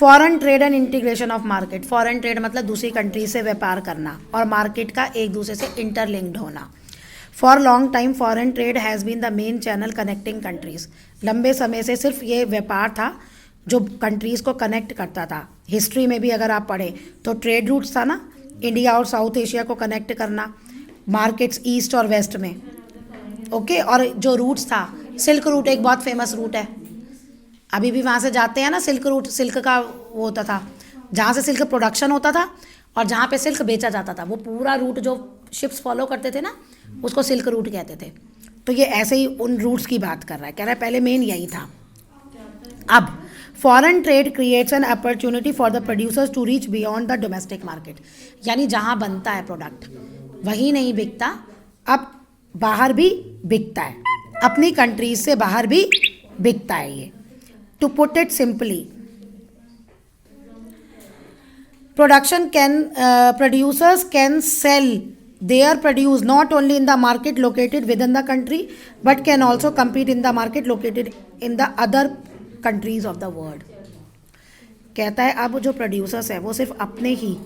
Foreign trade and integration of market. Foreign trade मतलब दूसरी country से व्यापार करना और मार्केट का एक दूसरे से इंटरलिंक्ड होना। For long time foreign trade has been the main channel connecting countries. लंबे समय से सिर्फ ये व्यापार था जो कंट्रीज़ को कनेक्ट करता था। हिस्ट्री में भी अगर आप पढ़ें तो ट्रेड रूट्स था ना, इंडिया और साउथ एशिया को कनेक्ट करना, मार्केट्स ईस्ट और वेस्ट में, ओके। और जो रूट्स था, सिल्क रूट एक बहुत फेमस रूट है, अभी भी वहाँ से जाते हैं ना सिल्क रूट। सिल्क का वो होता था जहाँ से सिल्क प्रोडक्शन होता था और जहाँ पे सिल्क बेचा जाता था, वो पूरा रूट जो शिप्स फॉलो करते थे ना, उसको सिल्क रूट कहते थे। तो ये ऐसे ही उन रूट्स की बात कर रहा है, कह रहा है पहले मेन यही था। अब foreign trade creates an opportunity for the producers to reach beyond the domestic market. यानी जहाँ बनता है प्रोडक्ट वही नहीं बिकता, अब बाहर भी बिकता है, अपनी कंट्रीज से बाहर भी बिकता है ये। To put it simply, producers can sell their produce not only in the market located within the country but can also compete in the market located in the other countries of the world। कहता है अब जो producers है वो सिर्फ अपने ही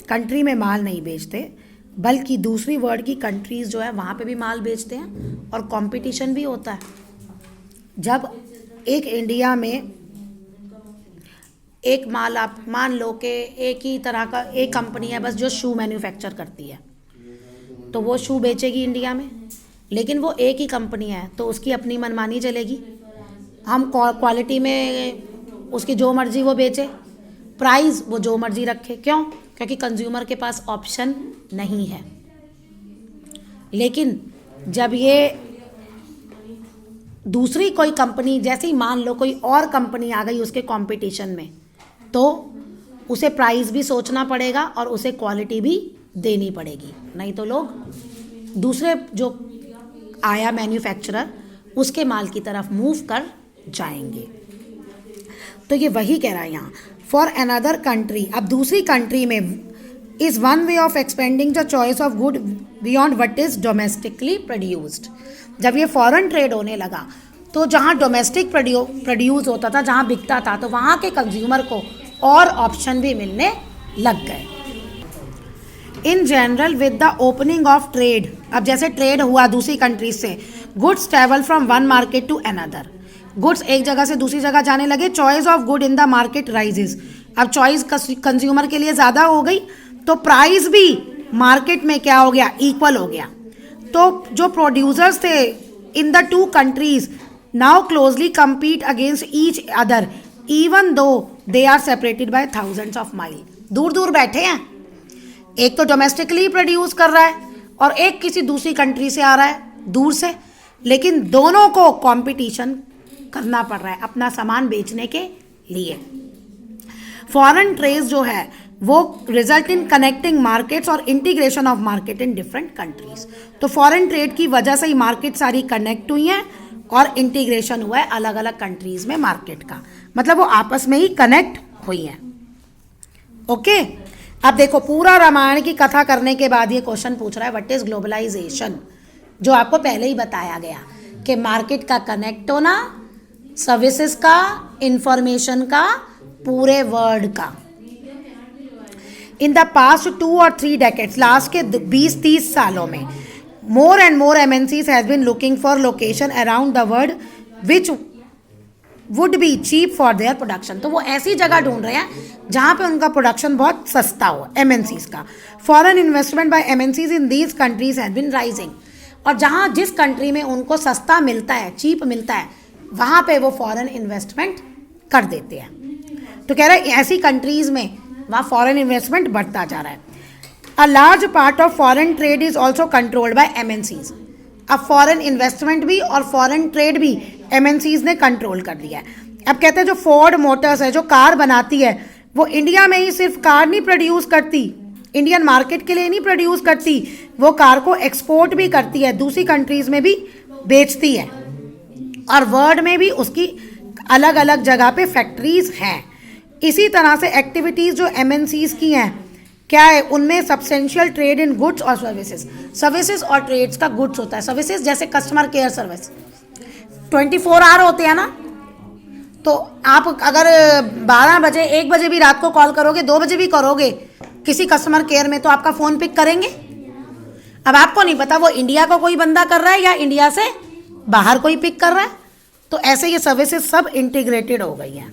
country में माल नहीं बेचते बल्कि दूसरी वर्ल्ड की कंट्रीज़ जो है वहाँ पे भी माल बेचते हैं और कंपटीशन भी होता है। जब एक इंडिया में एक माल, आप मान लो कि एक ही तरह का एक कंपनी है बस जो शू मैन्युफैक्चर करती है, तो वो शू बेचेगी इंडिया में, लेकिन वो एक ही कंपनी है तो उसकी अपनी मनमानी चलेगी। हम क्वालिटी में उसकी जो मर्जी वो बेचे, प्राइस वो जो मर्जी रखे, क्यों? क्योंकि कंज्यूमर के पास ऑप्शन नहीं है। लेकिन जब ये दूसरी कोई कंपनी, जैसे ही मान लो कोई और कंपनी आ गई उसके कंपटीशन में, तो उसे प्राइस भी सोचना पड़ेगा और उसे क्वालिटी भी देनी पड़ेगी, नहीं तो लोग दूसरे जो आया मैन्युफैक्चरर उसके माल की तरफ मूव कर जाएंगे। तो ये वही कह रहा है यहाँ, फॉर अनदर कंट्री, अब दूसरी कंट्री में is one way of expanding the choice of good beyond what is domestically produced. जब ये फॉरेन ट्रेड होने लगा तो जहाँ डोमेस्टिक प्रोड्यूस होता था, जहाँ बिकता था, तो वहाँ के कंज्यूमर को और ऑप्शन भी मिलने लग गए। In general with the opening of trade, अब जैसे ट्रेड हुआ दूसरी कंट्रीज से, goods travel from one market to another. Goods एक जगह से दूसरी जगह जाने लगे, choice of good in the market rises. अब चॉइस कंज्यूमर के लिए ज़्यादा हो गई तो प्राइस भी मार्केट में क्या हो गया, इक्वल हो गया। तो जो प्रोड्यूसर्स थे in the two countries now closely compete against each other even though they are separated by thousands of mile. दूर दूर बैठे हैं, एक तो डोमेस्टिकली प्रोड्यूस कर रहा है और एक किसी दूसरी कंट्री से आ रहा है दूर से, लेकिन दोनों को कंपटीशन करना पड़ रहा है अपना सामान बेचने के लिए। फॉरेन ट्रेड जो है वो रिजल्ट इन कनेक्टिंग मार्केट्स और integration of market in different countries. तो फॉरेन ट्रेड की वजह से ही मार्केट सारी कनेक्ट हुई हैं और इंटीग्रेशन हुआ है अलग अलग कंट्रीज में मार्केट का, मतलब वो आपस में ही कनेक्ट हुई हैं। ओके, अब देखो पूरा रामायण की कथा करने के बाद ये क्वेश्चन पूछ रहा है व्हाट इज ग्लोबलाइजेशन, जो आपको पहले ही बताया गया कि मार्केट का कनेक्ट होना, सर्विसेज का, इंफॉर्मेशन का, पूरे वर्ल्ड का। इन द पास्ट 2 और 3 डेकेड्स, लास्ट के 20-30 सालों में, more and more MNCs has been looking for location around the world which would be cheap for their production। तो वो ऐसी जगह ढूंढ रहे हैं जहाँ पे उनका प्रोडक्शन बहुत सस्ता हो, MNCs का। Foreign investment by MNCs in these countries has been rising, और जहाँ जिस कंट्री में उनको सस्ता मिलता है, चीप मिलता है, वहाँ पे वो फॉरेन इन्वेस्टमेंट कर देते हैं। तो कह रहे हैं ऐसी कंट्रीज में वहाँ फॉरेन इन्वेस्टमेंट बढ़ता जा रहा है। A large part of foreign trade is also controlled by MNCs। अब फॉरेन इन्वेस्टमेंट भी और फॉरेन ट्रेड भी MNCs ने कंट्रोल कर दिया है। अब कहते हैं जो फोर्ड मोटर्स है, जो कार बनाती है, वो इंडिया में ही सिर्फ कार नहीं प्रोड्यूस करती, इंडियन मार्केट के लिए नहीं प्रोड्यूस करती, वो कार को एक्सपोर्ट भी करती है, दूसरी कंट्रीज में भी बेचती है, और वर्ल्ड में भी उसकी अलग अलग जगह पे फैक्ट्रीज हैं। इसी तरह से एक्टिविटीज़ जो MNCs की हैं क्या है, उनमें सब्सटेंशियल ट्रेड इन गुड्स और सर्विसेज और ट्रेड्स का गुड्स होता है। सर्विसेज जैसे कस्टमर केयर सर्विस 24 आवर होते हैं ना, तो आप अगर 12 बजे 1 बजे भी रात को कॉल करोगे, 2 बजे भी करोगे किसी कस्टमर केयर में, तो आपका फ़ोन पिक करेंगे? अब आपको नहीं पता वो इंडिया का कोई बंदा कर रहा है या इंडिया से बाहर कोई पिक कर रहा है। तो ऐसे ये सर्विसेज सब इंटीग्रेटेड हो गई हैं।